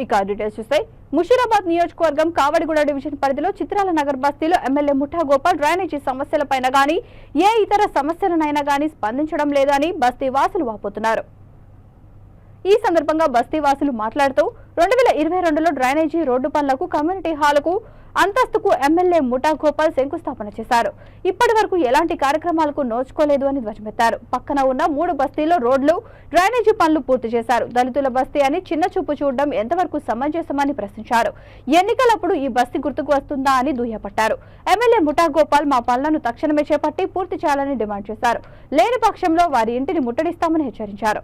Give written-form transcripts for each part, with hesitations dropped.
ఇక డీటెయిల్స్ చూస్తే ముషీరాబాద్ నియోజకవర్గం కావడిగూడ డివిజన్ పరిధిలో చిత్రాల నగర్ బస్తీలో ఎమ్మెల్యే ముఠా గోపాల్ డ్రైనేజీ సమస్యలపైన గానీ ఏ ఇతర సమస్యలనైనా గానీ స్పందించడం లేదని బస్తీ వాసులు వాపోతున్నారు. ఈ సందర్భంగా బస్తీ వాసులు మాట్లాడుతూ 2022లో డ్రైనేజీ రోడ్డు పనులకు కమ్యూనిటీ హాలుకు అంతస్తుకు ఎమ్మెల్యే ముఠా గోపాల్ శంకుస్థాపన చేశారు. ఇప్పటి వరకు ఎలాంటి కార్యక్రమాలకు నోచుకోలేదు అని ధ్వజమెత్తారు. పక్కన ఉన్న 3 బస్తీల్లో రోడ్లు డ్రైనేజీ పనులు పూర్తి చేశారు. దళితుల బస్తీ అని చిన్న చూపు చూడడం ఎంతవరకు సమంజసమని ప్రశ్నించారు. ఎన్నికలప్పుడు ఈ బస్తీ గుర్తుకు వస్తుందా అని దుయ్యపట్టారు. ఎమ్మెల్యే ముఠా గోపాల్ మా పనులను తక్షణమే చేపట్టి పూర్తి చేయాలని డిమాండ్ చేశారు. లేని పక్షంలో వారి ఇంటిని ముట్టడిస్తామని హెచ్చరించారు.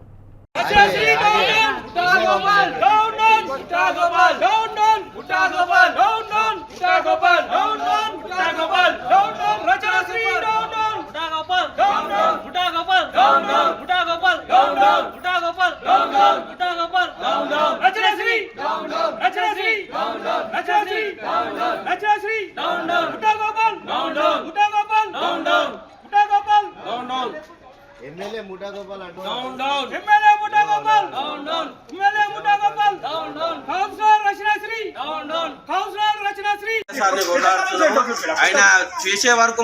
MLA Mutha Gopal down down MLA Mutha Gopal down down MLA Mutha Gopal down down councillor Rachanasri down down councillor Rachanasri సార్ని కొట్లాడుతున్నాము. ఆయన చేసే వరకు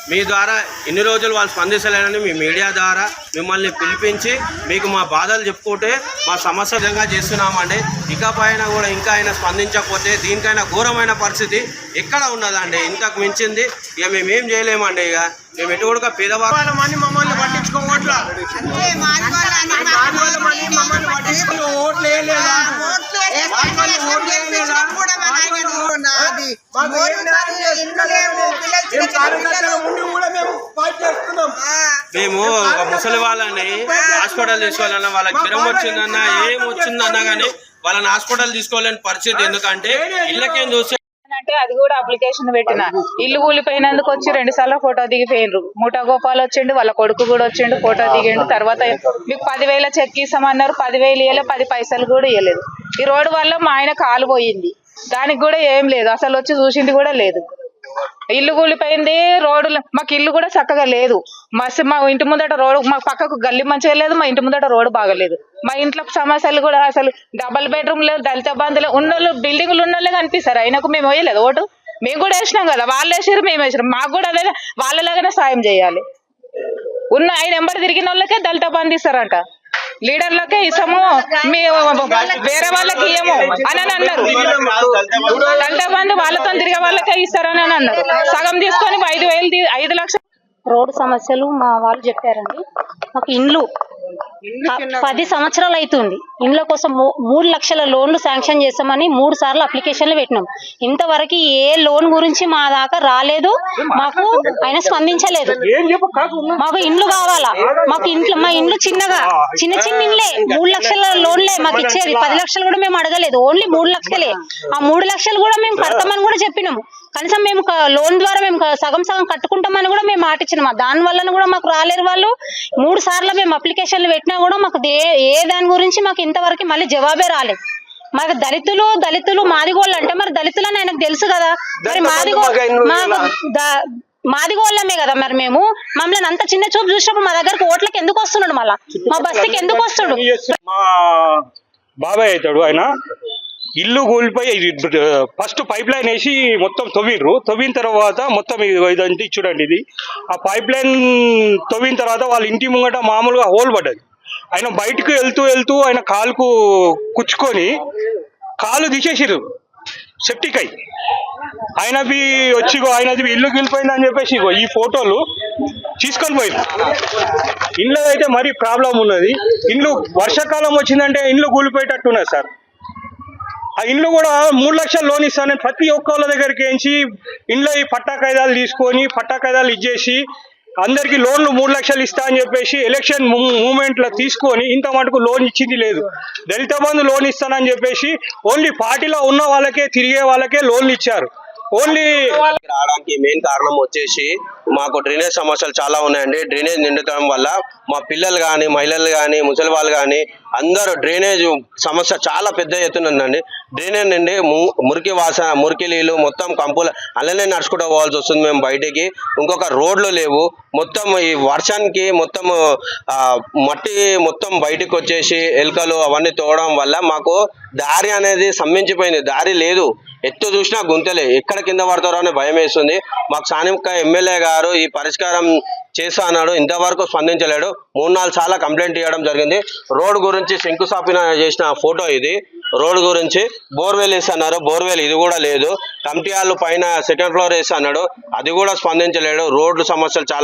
మీ ద్వారా ఎన్ని రోజులు వాళ్ళు స్పందించలేనని మీ మీడియా ద్వారా మిమ్మల్ని పిలిపించి మీకు మా బాధలు చెప్పుకుంటే మా సమస్య విధంగా చేస్తున్నామండి. ఇకపైన కూడా ఇంకా ఆయన స్పందించకపోతే దీనికైనా ఘోరమైన పరిస్థితి ఎక్కడ ఉన్నదండి. ఇంతకు మించింది ఇక మేమేం చేయలేమండి. ఇక మేము ఎటువంటి పేదవాళ్ళ మనీ మమ్మల్ని పట్టించుకోవట్లా, ఓట్లు వేయలేదా, మేము ఒక ముసలి వాళ్ళని హాస్పిటల్ తీసుకోవాలన్నా, వాళ్ళకి జ్వరం వచ్చిందన్నా ఏం వచ్చిందన్నా కానీ వాళ్ళని హాస్పిటల్ తీసుకోవాలని పరిస్థితి. ఎందుకంటే ఇళ్ళకేం చూస్తే అంటే అది కూడా అప్లికేషన్ పెట్టిన ఇల్లు కూలిపోయినందుకు వచ్చి 2 సార్లు ఫోటో దిగిపోయినరు. ముఠా గోపాల్ వచ్చిండు, వాళ్ళ కొడుకు కూడా వచ్చిండు, ఫోటో దిగిండు. తర్వాత మీకు 10,000 చెక్ ఇస్తామన్నారు, 10,000 ఇవ్వలే, 10 పైసలు కూడా ఇవ్వలేదు. ఈ రోడ్డు వల్ల మా ఆయన కాలు పోయింది, దానికి కూడా ఏం లేదు, అసలు వచ్చి చూసింది కూడా లేదు. ఇల్లు కూలిపోయింది, రోడ్డు మాకు ఇల్లు కూడా చక్కగా లేదు. మా ఇంటి ముందట రోడ్డు, మా పక్కకు గల్లీ మంచిగా లేదు, మా ఇంటి ముందట రోడ్డు బాగలేదు. మా ఇంట్లో సమస్యలు కూడా అసలు డబల్ బెడ్రూమ్ లేదు, దళిత బంధువులు ఉన్నోళ్ళు, బిల్డింగ్లు ఉన్నోళ్ళే కనిపిస్తారు. అయినకు మేము వేయలేదు ఓటు, మేము కూడా వేసినాం కదా, వాళ్ళు వేసారు మేము వేసినాం. మాకు కూడా అదే వాళ్ళలాగానే సాయం చేయాలి. ఉన్న ఆయన ఎంబడి తిరిగిన వాళ్ళకే దళిత బంధు ఇస్తారంట, లీడర్లకే ఇస్తాము, వేరే వాళ్ళకి ఇయ్యము అని అన్నారు. దళిత బంధు వాళ్ళతో తిరిగే వాళ్ళకే ఇస్తారని అన్నారు. సగం తీసుకొని 5 లక్షలు. రోడ్డు సమస్యలు మా వాళ్ళు చెప్పారండి. మాకు ఇండ్లు 10 సంవత్సరాలు అవుతుంది. ఇండ్ల కోసం 3 లక్షల లోన్లు శాంక్షన్ చేస్తామని 3 సార్లు అప్లికేషన్లు పెట్టినాం. ఇంతవరకు ఏ లోన్ గురించి మా దాకా రాలేదు, మాకు ఆయన స్పందించలేదు. మాకు ఇండ్లు కావాలా, మాకు ఇంట్లో మా ఇండ్లు చిన్నగా చిన్న ఇండ్లే, 3 లక్షల లోన్లే మాకు ఇచ్చేది. 10 లక్షలు కూడా మేము అడగలేదు, ఓన్లీ 3 లక్షలే. ఆ 3 లక్షలు కూడా మేము కడతామని కూడా చెప్పినాము. కనీసం మేము లోన్ ద్వారా మేము సగం కట్టుకుంటామని కూడా మేము మాట ఇచ్చినాము. దాని వల్ల కూడా మాకు రాలేరు వాళ్ళు. 3 సార్లు మేము అప్లికేషన్లు పెట్టినా కూడా మాకు ఏ దాని గురించి మాకు ఇంతవరకు మళ్ళీ జవాబే రాలేదు. మాకు దళితులు మాదిగోళ్ళు అంటే మరి దళితులని ఆయనకు తెలుసు కదా, మరి మాదిగోళ్ళమే కదా. మరి మేము మమ్మల్ని అంత చిన్న చూపు చూసినప్పుడు మా దగ్గరకు ఓట్లకి ఎందుకు వస్తున్నాడు, మళ్ళా మా బస్తీకి ఎందుకు వస్తాడు? మా బాబాయ్ అవుతాడు ఆయన. ఇల్లు కూలిపోయి ఫస్ట్ పైప్ లైన్ వేసి మొత్తం తవ్విన తర్వాత మొత్తం ఇదంటే చూడండి, ఇది ఆ పైప్ లైన్ తవ్విన తర్వాత వాళ్ళ ఇంటి ముంగట మామూలుగా హోల్ పడ్డది. ఆయన బయటకు వెళ్తూ ఆయన కాలుకు కుచ్చుకొని కాలు తీసేసిరు సెప్టిక్ అయి. ఆయనది ఇల్లు కూలిపోయిందని చెప్పేసి ఈ ఫోటోలు తీసుకొని పోయింది. ఇంట్లో అయితే మరీ ప్రాబ్లం ఉన్నది. ఇండ్లు వర్షాకాలం వచ్చిందంటే ఇండ్లు కూలిపోయేటట్టున్నది సార్. ఆ ఇండ్లు కూడా 3 లక్షలు లోన్ ఇస్తానని ప్రతి ఒక్కళ్ళ దగ్గరికి వేయించి ఇండ్లో ఈ పట్టా కాయిదాలు తీసుకొని పట్టా కాయిదాలు ఇచ్చేసి అందరికి లోన్లు 3 లక్షలు ఇస్తా అని చెప్పేసి ఎలక్షన్ మూమెంట్ లో తీసుకొని ఇంత మటుకు లోన్ ఇచ్చింది లేదు. దళిత బంధు లోన్ ఇస్తానని చెప్పేసి ఓన్లీ పార్టీలో ఉన్న వాళ్ళకే తిరిగే వాళ్ళకే లోన్లు ఇచ్చారు. ఓన్లీ రావడానికి మెయిన్ కారణం వచ్చేసి మాకు డ్రైనేజ్ సమస్యలు చాలా ఉన్నాయండి. డ్రైనేజ్ నిండుతడం వల్ల మా పిల్లలు కానీ, మహిళలు కానీ, ముసలి వాళ్ళు కానీ అందరూ డ్రైనేజ్ సమస్య చాలా పెద్ద ఎత్తున ఉందండి. డ్రైనేజ్ నుండి మురికి నీళ్ళు మొత్తం కంపులు అలానే నడుచుకుంటూ పోవాల్సి వస్తుంది మేము బయటికి. ఇంకొక రోడ్లు లేవు. మొత్తం ఈ వర్షానికి మొత్తం మట్టి మొత్తం బయటకు వచ్చేసి ఎలుకలు అవన్నీ తోవడం వల్ల మాకు దారి అనేది స్తంభించిపోయింది. దారి లేదు, ఎత్తు చూసినా గుంతలే, ఎక్కడ కింద పడతారో అనే భయం వేస్తుంది. మాకు స్థానిక ఎమ్మెల్యే గారు ఈ పరిష్కారం చేస్తా అన్నాడు, ఇంతవరకు స్పందించలేడు. 3-4 సార్లు కంప్లైంట్ ఇవ్వడం జరిగింది. రోడ్ గురించి శంకుస్థాపన చేసిన ఫోటో ఇది. రోడ్ గురించి బోర్వెల్ వేస్తున్నారు, బోర్వెల్ ఇది కూడా లేదు. కమిటీ హాల్ పైన సెకండ్ ఫ్లోర్ వేస్తా అన్నాడు, అది కూడా స్పందించలేడు. రోడ్లు సమస్యలు చాలా